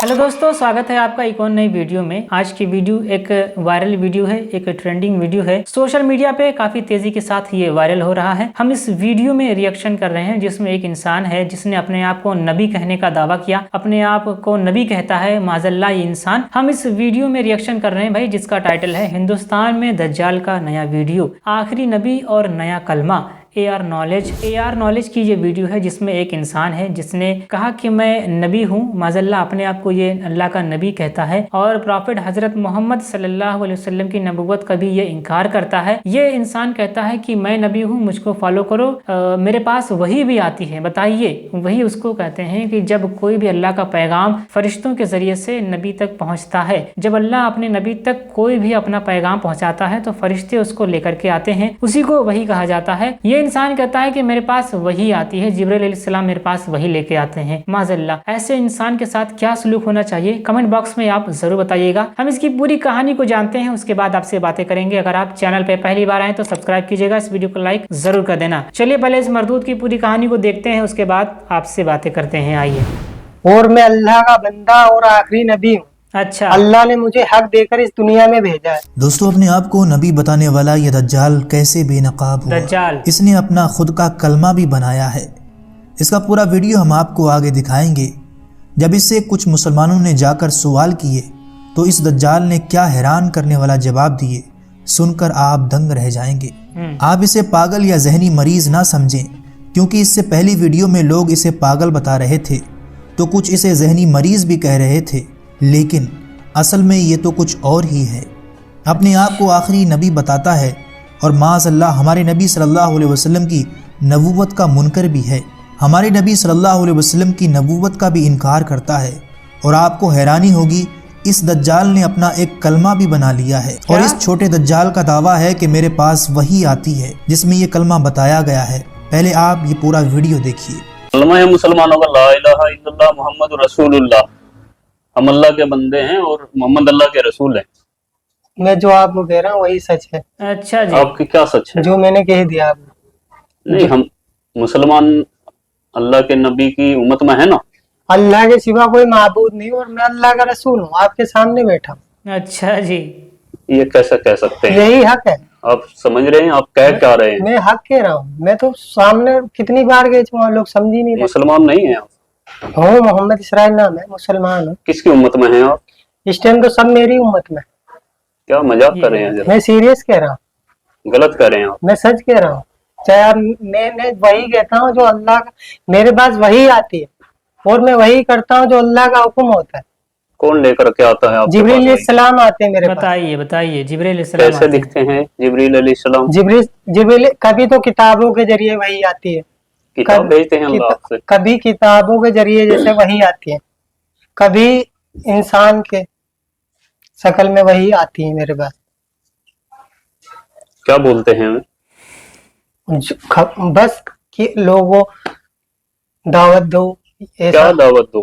Hello दोस्तों, स्वागत है आपका एक और नई वीडियो में। आज की वीडियो एक वायरल वीडियो है, एक ट्रेंडिंग वीडियो है। सोशल मीडिया पे काफी तेजी के साथ ये वायरल हो रहा है। हम इस वीडियो में रिएक्शन कर रहे हैं जिसमें एक इंसान है जिसने अपने आप को नबी कहने का दावा किया, अपने आप को नबी कहता है। माज़अल्लाह ये इंसान। हम इस वीडियो में रिएक्शन कर रहे हैं भाई, जिसका टाइटल है हिंदुस्तान में दज्जाल का नया वीडियो, आखिरी नबी और नया कलमा। AR नॉलेज की ये वीडियो है जिसमें एक इंसान है जिसने कहा कि मैं नबी हूँ। माज़अल्लाह अपने आप को ये अल्लाह का नबी कहता है और प्रॉफिट हजरत मोहम्मद सल्लल्लाहु अलैहि वसल्लम की नबूवत का भी ये इनकार करता है। ये इंसान कहता है कि मैं नबी हूँ, मुझको फॉलो करो, मेरे पास वही भी आती है। बताइए, वही उसको कहते हैं कि जब कोई भी अल्लाह का पैगाम फरिश्तों के जरिए से नबी तक पहुँचता है, जब अल्लाह अपने नबी तक कोई भी अपना पैगाम पहुँचाता है तो फरिश्ते उसको लेकर के आते हैं, उसी को वही कहा जाता है। ये इंसान कहता है कि मेरे पास वही आती है, जिब्रील अलैहिस्सलाम मेरे पास वही लेके आते हैं। माज़अल्लाह, ऐसे इंसान के साथ क्या सलूक होना चाहिए? कमेंट बॉक्स में आप जरूर बताइएगा। हम इसकी पूरी कहानी को जानते हैं, उसके बाद आपसे बातें करेंगे। अगर आप चैनल पे पहली बार आए तो सब्सक्राइब कीजिएगा, इस वीडियो को लाइक जरूर कर देना। चलिए पहले इस मरदूद की पूरी कहानी को देखते हैं, उसके बाद आपसे बातें करते हैं। आइए। और मैं अल्लाह का बंदा और आखिरी नबी हूँ। अच्छा, अल्लाह ने मुझे हक देकर इस दुनिया में भेजा है। दोस्तों, अपने आप को नबी बताने वाला ये दज्जाल कैसे बेनकाब हुआ? दज्जाल इसने अपना खुद का कलमा भी बनाया है। इसका पूरा वीडियो हम आपको आगे दिखाएंगे। जब इससे कुछ मुसलमानों ने जाकर सवाल किए तो इस दज्जाल ने क्या हैरान करने वाला जवाब दिए, सुनकर आप दंग रह जाएंगे। आप इसे पागल या जहनी मरीज ना समझें, क्योंकि इससे पहली वीडियो में लोग इसे पागल बता रहे थे तो कुछ इसे जहनी मरीज भी कह रहे थे, लेकिन असल में ये तो कुछ और ही है। अपने आप को आखिरी नबी बताता है और माज़अल्लाह हमारे नबी सल्लल्लाहु अलैहि वसल्लम की नबूवत का मुनकर भी है। हमारे नबी सल्लल्लाहु अलैहि वसल्लम की नबूवत का भी इनकार करता है। और आपको हैरानी होगी, इस दज्जाल ने अपना एक कलमा भी बना लिया है। और इस छोटे दज्जाल का दावा है कि मेरे पास वही आती है जिसमें ये कलमा बताया गया है। पहले आप ये पूरा वीडियो देखिए। कलमा है मुसलमानों का, ला इलाहा इल्लल्लाह मुहम्मद रसूलुल्लाह। हम अल्लाह के बंदे हैं और मोहम्मद अल्लाह के रसूल हैं। मैं जो आपको कह रहा हूँ वही सच है। अच्छा जी, आपकी क्या सच है? जो मैंने कह दिया आपको। नहीं, हम मुसलमान अल्लाह के नबी की उम्मत में है ना। अल्लाह के सिवा कोई माबूद नहीं और मैं अल्लाह का रसूल हूँ, आपके सामने बैठा हूँ। अच्छा जी, ये कैसे कह सकते हैं? यही हक है। आप समझ रहे हैं? आप कह क्या रहे हैं? मैं हक कह रहा हूँ। मैं तो सामने कितनी बार गए थे, लोग समझ ही नहीं रहे। मुसलमान नहीं है आप? हूँ, मोहम्मद इसराइल नाम है, मुसलमान हूँ। किसकी उम्मत में हैं आप? इस टाइम तो सब मेरी उम्मत में। क्या मजाक कर रहे हैं? जरा मैं सीरियस कह रहा हूँ, गलत कर रहे हैं आप। मैं सच कह रहा हूँ। चाहे आप, मैं वही कहता हूँ जो अल्लाह का, मेरे पास वही आती है और मैं वही करता हूँ जो अल्लाह का हुक्म होता है। कौन लेकर के आता है आपके जिब्रील पास? अलैहिस्सलाम आते हैं मेरे पास। बताइए जिब्रील अलैहिस्सलाम कैसे आते हैं। दिखते हैं जिब्रील अलैहिस्सलाम? जिब्रील कभी तो किताबों के जरिए वही आती है, किताब भेजते हैं अल्लाह आपसे? कभी किताबों के जरिए जैसे वही आती है, कभी इंसान के शक्ल में वही आती है मेरे पास। क्या बोलते हैं? बस कि लोगों दावत दो, क्या ऐसा। दावत दो?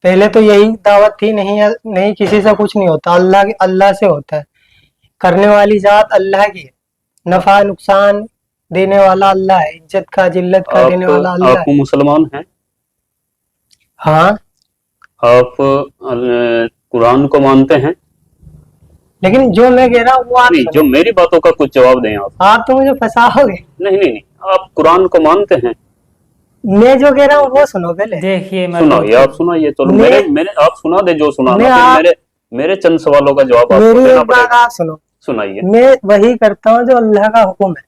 पहले तो यही दावत थी, नहीं किसी से कुछ नहीं होता, अल्लाह से होता है। करने वाली जात अल्लाह की है, नफा नुकसान देने वाला अल्लाह है, इज्जत का जिल्लत का देने वाला अल्लाह आप है। मुसलमान हैं? हाँ, आप कुरान को मानते हैं? लेकिन जो मैं कह रहा हूँ वो आप नहीं, जो मेरी बातों का कुछ जवाब दें आप। आप तो मुझे फंसाओगे। नहीं, आप कुरान को मानते हैं? मैं जो कह रहा हूँ वो सुनो पहले। देखिए सुनाइए, आप सुनाइए। चलो मेरे आप सुना दे जो सुनाना, फिर मेरे चंद सवालों का जवाब आपको मेरी देना एक बात पड़ेगा। आप सुनो। सुनाइए। मैं वही करता हूँ जो अल्लाह का हुक्म है,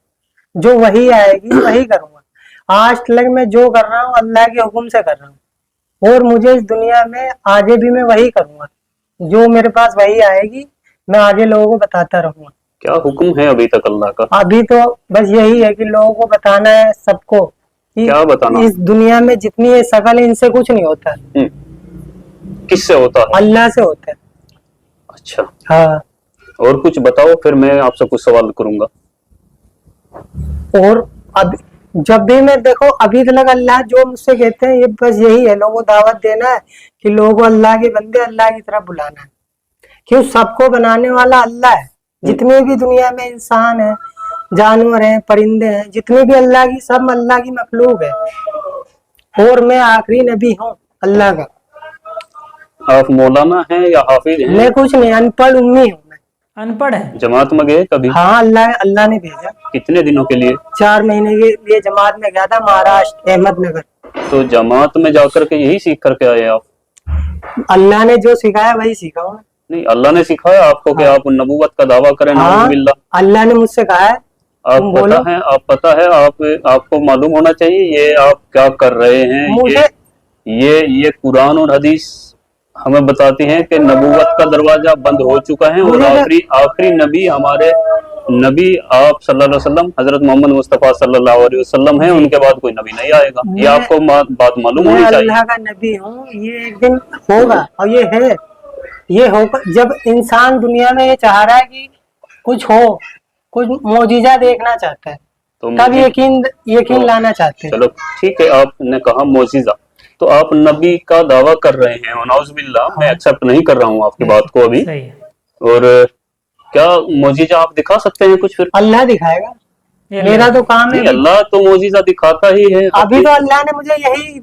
जो वही आएगी वही करूंगा। आज तक मैं जो कर रहा हूँ अल्लाह के हुक्म से कर रहा हूँ और मुझे इस दुनिया में आगे भी मैं वही करूंगा। जो मेरे पास वही आएगी, मैं आगे लोगों को बताता रहूंगा। क्या हुक्म है अभी तक अल्लाह का? अभी तो बस यही है कि लोगों को बताना है सबको कि क्या बताना? इस दुनिया में जितनी ये शकल है इनसे कुछ नहीं होता है, किससे होता है? अल्लाह से होता है। अच्छा, हाँ, और कुछ बताओ, फिर मैं आपसे कुछ सवाल करूंगा। और अब जब भी मैं देखो अभी तक अल्लाह जो मुझसे कहते हैं ये बस यही है, लोगों को दावत देना है कि लोगों को अल्लाह के बंदे अल्लाह की तरफ बुलाना है। क्यों? सबको बनाने वाला अल्लाह है। जितने भी दुनिया में इंसान है, जानवर हैं, परिंदे हैं, जितनी भी अल्लाह की, सब अल्लाह की मखलूक है और मैं आखिरी नबी हूँ अल्लाह का। आप मौलाना हैं या हाफिज हैं? मैं कुछ नहीं, अनपढ़ उम्मी हूँ मैं। अनपढ़ है। जमात में गए कभी? हाँ, अल्लाह ने भेजा। कितने दिनों के लिए? 4 महीने के लिए जमात में गया था, महाराष्ट्र अहमदनगर। तो जमात में जाकर के यही सीख करके आए आप? अल्लाह ने जो सिखाया वही सीखा हूँ। नहीं, अल्लाह ने सिखाया आपको कि आप नबूवत का दावा करें? हाँ, नाउज़ुबिल्लाह। अल्लाह ने मुझसे कहा है। तुम बोलो। आप पता है आपको मालूम होना चाहिए ये आप क्या कर रहे हैं। मुझे ये कुरान और हदीस हमें बताती हैं कि नबूवत का दरवाजा बंद हो चुका है और आखिरी नबी हमारे नबी आप सल्लल्लाहु अलैहि वसल्लम हजरत मोहम्मद मुस्तफा सल्लल्लाहु अलैहि वसल्लम है। उनके बाद कोई नबी नहीं आएगा। ये आपको बात मालूम होनी चाहिए। अल्लाह का नबी हूँ, ये एक दिन होगा और ये है, ये होगा। जब इंसान दुनिया में ये चाह रहा है कि कुछ हो, कुछ मौजिजा देखना चाहता है, तो तब यकीन लाना चाहते हैं। चलो ठीक है, आपने कहा मौजिजा, तो आप नबी का दावा कर रहे हैं, नाउज़ुबिल्लाह। मैं एक्सेप्ट नहीं कर रहा हूँ आपकी बात को अभी। सही है। और क्या मौजिजा आप दिखा सकते हैं कुछ? फिर अल्लाह दिखाएगा, मेरा तो काम है। अल्लाह तो मौजिजा दिखाता ही है। अभी तो अल्लाह ने मुझे यही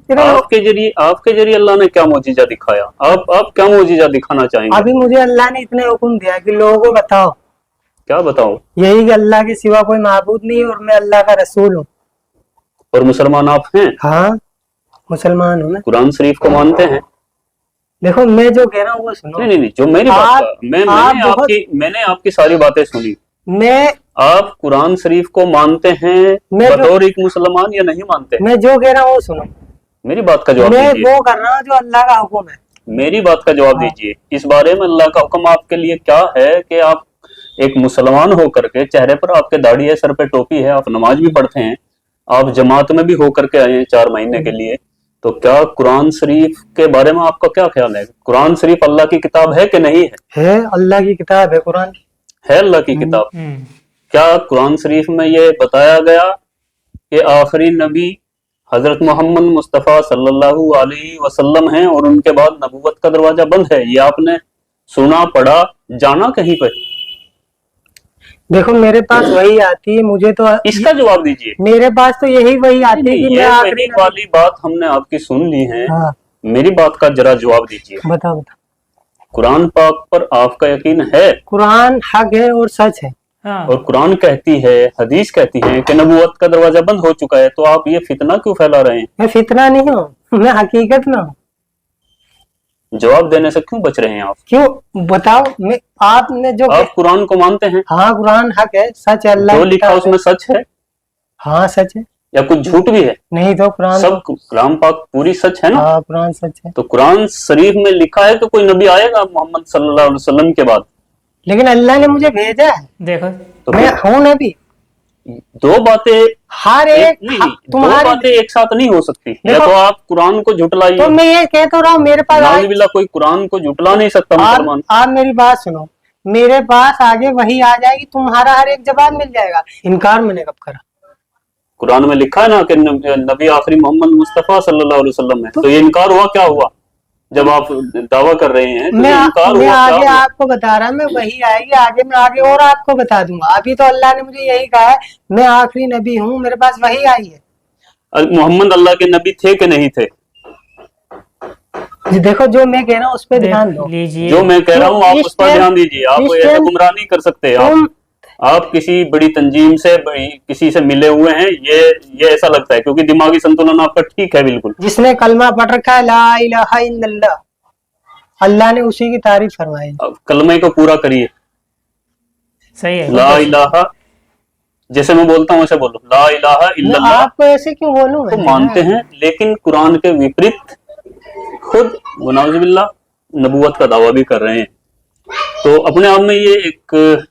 आपके जरिए अल्लाह ने क्या मौजिजा दिखाया? आप क्या मौजिजा दिखाना चाहेंगे? अभी मुझे अल्लाह ने इतने हुक्म दिया कि लोगों को बताओ। क्या बताओ? यही कि अल्लाह के सिवा कोई माबूद नहीं है और मैं अल्लाह का रसूल हूँ। और मुसलमान आप हैं? हाँ, मुसलमान हूँ मैं। कुरान शरीफ को मानते हैं? देखो, मैं जो कह रहा हूँ वो सुनो। नहीं, जो मेरी बात मैंने आपकी सारी बातें सुनी। आप कुरान शरीफ को मानते हैं बतौर एक मुसलमान या नहीं मानते? मैं जो कह रहा हूँ वो सुनो। मेरी बात का जवाब दीजिए। मैं वो कर रहा हूँ जो अल्लाह का हुक्म है। मेरी बात का जवाब दीजिए। इस बारे में अल्लाह का हुक्म आपके लिए क्या है कि आप एक मुसलमान होकर के, चेहरे पर आपके दाढ़ी है, सर पे टोपी है, आप नमाज भी पढ़ते हैं, आप जमात में भी होकर के आए हैं 4 महीने के लिए, तो क्या कुरान शरीफ के बारे में आपका क्या ख्याल है? कुरान शरीफ अल्लाह की किताब है कि नहीं है? है, अल्लाह की किताब है। कुरान है अल्लाह की किताब। क्या कुरान शरीफ में ये बताया गया कि आखिरी नबी हजरत मोहम्मद मुस्तफ़ा सल्लल्लाहु अलैहि वसल्लम हैं और उनके बाद नबूवत का दरवाजा बंद है? ये आपने सुना, पढ़ा, जाना कहीं पर? देखो, मेरे पास वही आती है, मुझे तो इसका जवाब दीजिए। मेरे पास तो यही वही आती है कि मैं आखिरी वाली बात हमने आपकी सुन ली है। हाँ। मेरी बात का जरा जवाब दीजिए। बताओ। कुरान पाक पर आपका यकीन है? कुरान हक है और सच है। हाँ। और कुरान कहती है, हदीस कहती है कि नबूवत का दरवाजा बंद हो चुका है, तो आप ये फितना क्यों फैला रहे हैं? मैं फितना नहीं हूँ, मैं हकीकत में हूँ। जवाब देने से क्यों बच रहे हैं आप? क्यों बताओ? आपने जो आप कुरान को मानते हैं? हाँ, कुरान हक है, सच है, अल्लाह जो लिखा उसमें सच है? हाँ, सच है। या कुछ झूठ भी है? नहीं, तो कुरान सब कुरान पाक पूरी सच है ना? हाँ, कुरान सच है। तो कुरान शरीफ में लिखा है कि कोई नबी आएगा मोहम्मद सल्लल्लाहु अलैहि वसल्लम के बाद? लेकिन अल्लाह ने मुझे भेजा है। देखो, तो मैं हूँ नबी। दो बातें हर एक दो बातें एक साथ नहीं हो सकती। या तो आप कुरान को झुटलाइए। तो मैं ये कह तो रहा हूँ, मेरे पास नाउज़ुबिल्लाह, कोई कुरान को झुटला नहीं सकता मुसलमान। आप मेरी बात सुनो, मेरे पास आगे वही आ जाएगी, तुम्हारा हर एक जवाब मिल जाएगा। इनकार मैंने कब करा? कुरान में लिखा है ना कि नबी आखिरी मोहम्मद मुस्तफा सल्लल्लाहु अलैहि वसल्लम है। तो ये इनकार हुआ क्या हुआ? जब आप दावा कर रहे हैं तो मैं आगे हुआ? आपको बता रहा, मैं वही आएगी आगे, मैं आगे और आपको बता दूंगा। अभी तो अल्लाह ने मुझे यही कहा है, मैं आखिरी नबी हूँ, मेरे पास वही आई है। मोहम्मद अल्लाह के नबी थे कि नहीं थे? देखो, जो मैं कह रहा हूँ उस पर ध्यान दो। जो मैं कह रहा हूँ आप उस पर ध्यान दीजिए। आप ऐसे गुमराह नहीं कर सकते। आप किसी बड़ी तंजीम से, किसी से मिले हुए हैं, ये ऐसा लगता है, क्योंकि दिमागी संतुलन आपका ठीक है बिल्कुल। जिसने कलमा पढ़ रखा है ला इलाहा इल्लल्लाह, अल्लाह ने उसी की तारीफ फरमाई। कलमे को पूरा करिए। सही है। ला इलाहा, जैसे मैं बोलता हूँ वैसे बोलो, ला इलाहा इल्लल्लाह। आपको ऐसे क्यों बोलूं? तो मानते हैं, लेकिन कुरान के विपरीत खुद नाउज़ुबिल्लाह नबूवत का दावा भी कर रहे हैं। तो अपने आप में ये एक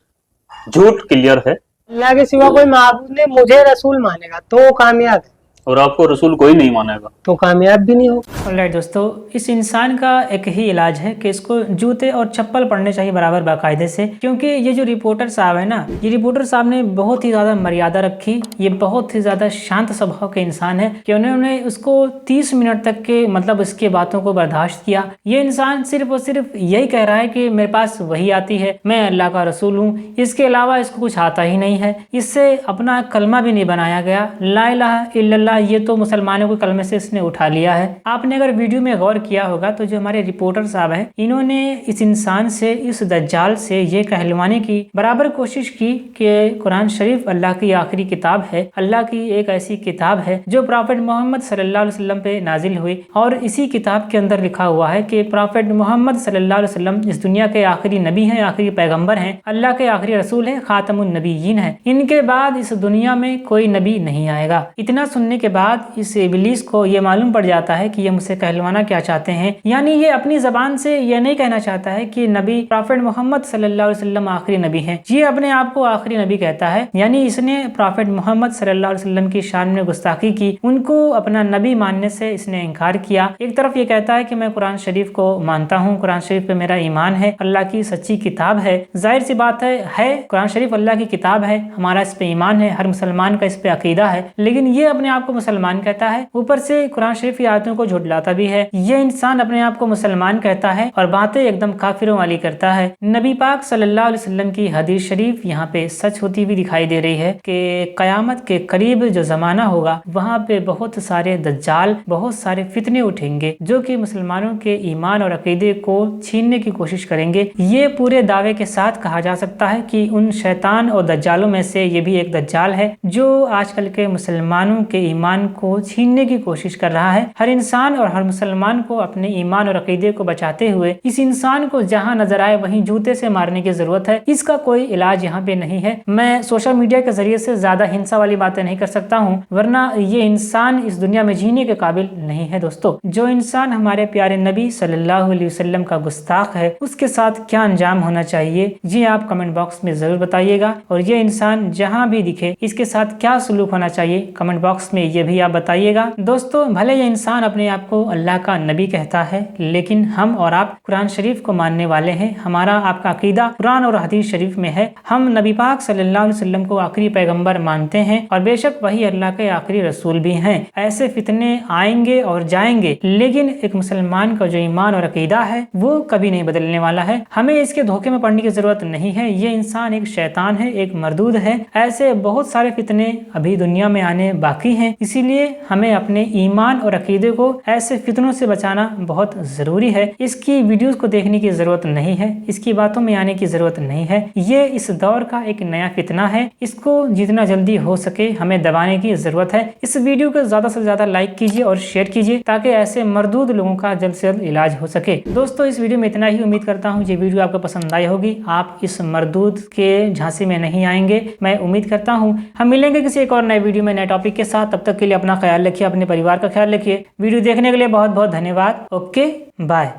झूठ क्लियर है। अल्लाह के सिवा कोई माबूद नहीं, मुझे रसूल मानेगा तो कामयाब है, और आपको रसूल कोई नहीं मानेगा तो कामयाब भी नहीं हो। ऑलराइट दोस्तों, इस इंसान का एक ही इलाज है कि इसको जूते और चप्पल पहनने चाहिए बराबर बाकायदे से, क्योंकि ये जो रिपोर्टर साहब है ना, ये रिपोर्टर साहब ने बहुत ही ज़्यादा मर्यादा रखी ये बहुत ही ज़्यादा शांत स्वभाव के इंसान है कि उन्होंने उसको 30 मिनट तक के मतलब इसके बातों को बर्दाश्त किया। ये इंसान सिर्फ और सिर्फ यही कह रहा है कि मेरे पास वही आती है, मैं अल्लाह का रसूल हूँ, इसके अलावा इसको कुछ आता ही नहीं है। इससे अपना कलमा भी नहीं बनाया गया, ला इलाहा इल्लल्लाह, ये तो मुसलमानों के कलमे से इसने उठा लिया है। आपने अगर वीडियो में गौर किया होगा तो जो हमारे रिपोर्टर साहब हैं, इन्होंने इस इंसान से, इस दज्जाल से ये कहलवाने की बराबर कोशिश की कि कुरान शरीफ अल्लाह की आखिरी किताब है, अल्लाह की एक ऐसी किताब है जो प्रॉफेट मोहम्मद सल्लल्लाहु अलैहि वसल्लम पे नाजिल हुई, और इसी किताब के अंदर लिखा हुआ है कि प्रॉफेट मोहम्मद सल्लल्लाहु अलैहि वसल्लम इस दुनिया के आखिरी नबी हैं, आखिरी पैगंबर हैं, अल्लाह के आखिरी रसूल हैं, खातमुन नबीयीन हैं। इनके बाद इस दुनिया में कोई नबी नहीं आएगा। इतना सुनने के बाद इस इब्लीस को ये मालूम पड़ जाता है कि ये मुझसे कहलवाना क्या चाहते हैं। यानी ये अपनी जबान से ये नहीं कहना चाहता है कि नबी प्रॉफेट मोहम्मद सल्लल्लाहु अलैहि वसल्लम आखिरी नबी हैं, ये अपने आप को आखिरी नबी कहता है। यानी इसने प्रॉफेट मोहम्मद सल्लल्लाहु अलैहि वसल्लम की शान में गुस्ताखी की, उनको अपना नबी मानने से इसने इनकार किया। एक तरफ ये कहता है कि मैं कुरान शरीफ को मानता हूँ, कुरान शरीफ पे मेरा ईमान है, अल्लाह की सच्ची किताब है। जाहिर सी बात है कुरान शरीफ अल्लाह की किताब है, हमारा इस पे ईमान है, हर मुसलमान का इस पे अकीदा है, लेकिन ये अपने आप को मुसलमान कहता है, ऊपर से कुरान शरीफ की आयतों को झुठलाता भी है। ये इंसान अपने आप को मुसलमान कहता है और बातें एकदम काफिरों वाली करता है। नबी पाक सल्लल्लाहु अलैहि वसल्लम की हदीस शरीफ यहाँ पे सच होती हुई दिखाई दे रही है कि कयामत के करीब जो जमाना होगा वहाँ पे बहुत सारे दज्जाल, बहुत सारे फितने उठेंगे जो कि मुसलमानों के ईमान और अकीदे को छीनने की कोशिश करेंगे। ये पूरे दावे के साथ कहा जा सकता है कि उन शैतान और दज्जालों में से ये भी एक दज्जाल है जो आजकल के मुसलमानों के ईमान को छीनने की कोशिश कर रहा है। हर इंसान और हर मुसलमान को अपने ईमान और अकीदे को बचाते हुए इस इंसान को जहां नजर आए वहीं जूते से मारने की जरूरत है। इसका कोई इलाज यहाँ पे नहीं है। मैं सोशल मीडिया के जरिए से ज्यादा हिंसा वाली बातें नहीं कर सकता हूँ, वरना ये इंसान इस दुनिया में जीने के काबिल नहीं है। दोस्तों, जो इंसान हमारे प्यारे नबी सल्लल्लाहु अलैहि वसल्लम का गुस्ताख है उसके साथ क्या अंजाम होना चाहिए, जी आप कमेंट बॉक्स में जरूर बताइएगा। और ये इंसान जहाँ भी दिखे इसके साथ क्या सलूक होना चाहिए कमेंट बॉक्स में ये भी आप बताइएगा। दोस्तों, भले ये इंसान अपने आप को अल्लाह का नबी कहता है, लेकिन हम और आप कुरान शरीफ को मानने वाले हैं। हमारा आपका अकीदा कुरान और हदीस शरीफ में है। हम नबी पाक सल्लल्लाहु अलैहि वसल्लम को आखिरी पैगंबर मानते हैं और बेशक वही अल्लाह के आखिरी रसूल भी हैं। ऐसे फितने आएंगे और जाएंगे, लेकिन एक मुसलमान का जो ईमान और अकीदा है वो कभी नहीं बदलने वाला है। हमें इसके धोखे में पड़ने की जरूरत नहीं है। ये इंसान एक शैतान है, एक मरदूद है। ऐसे बहुत सारे फितने अभी दुनिया में आने बाकी हैं, इसीलिए हमें अपने ईमान और अकीदे को ऐसे फितनों से बचाना बहुत जरूरी है। इसकी वीडियोस को देखने की जरूरत नहीं है, इसकी बातों में आने की जरूरत नहीं है। ये इस दौर का एक नया फितना है, इसको जितना जल्दी हो सके हमें दबाने की जरूरत है। इस वीडियो को ज्यादा से ज्यादा लाइक कीजिए और शेयर कीजिए ताकि ऐसे मरदूद लोगों का जल्द से जल्द इलाज हो सके। दोस्तों, इस वीडियो में इतना ही। उम्मीद करता हूँ ये वीडियो आपको पसंद आई होगी, आप इस मरदूद के झांसे में नहीं आएंगे, मैं उम्मीद करता हूँ। हम मिलेंगे किसी एक और नए वीडियो में नए टॉपिक के साथ। तब तक के लिए अपना ख्याल रखिए, अपने परिवार का ख्याल रखिए। वीडियो देखने के लिए बहुत बहुत धन्यवाद। Okay, bye.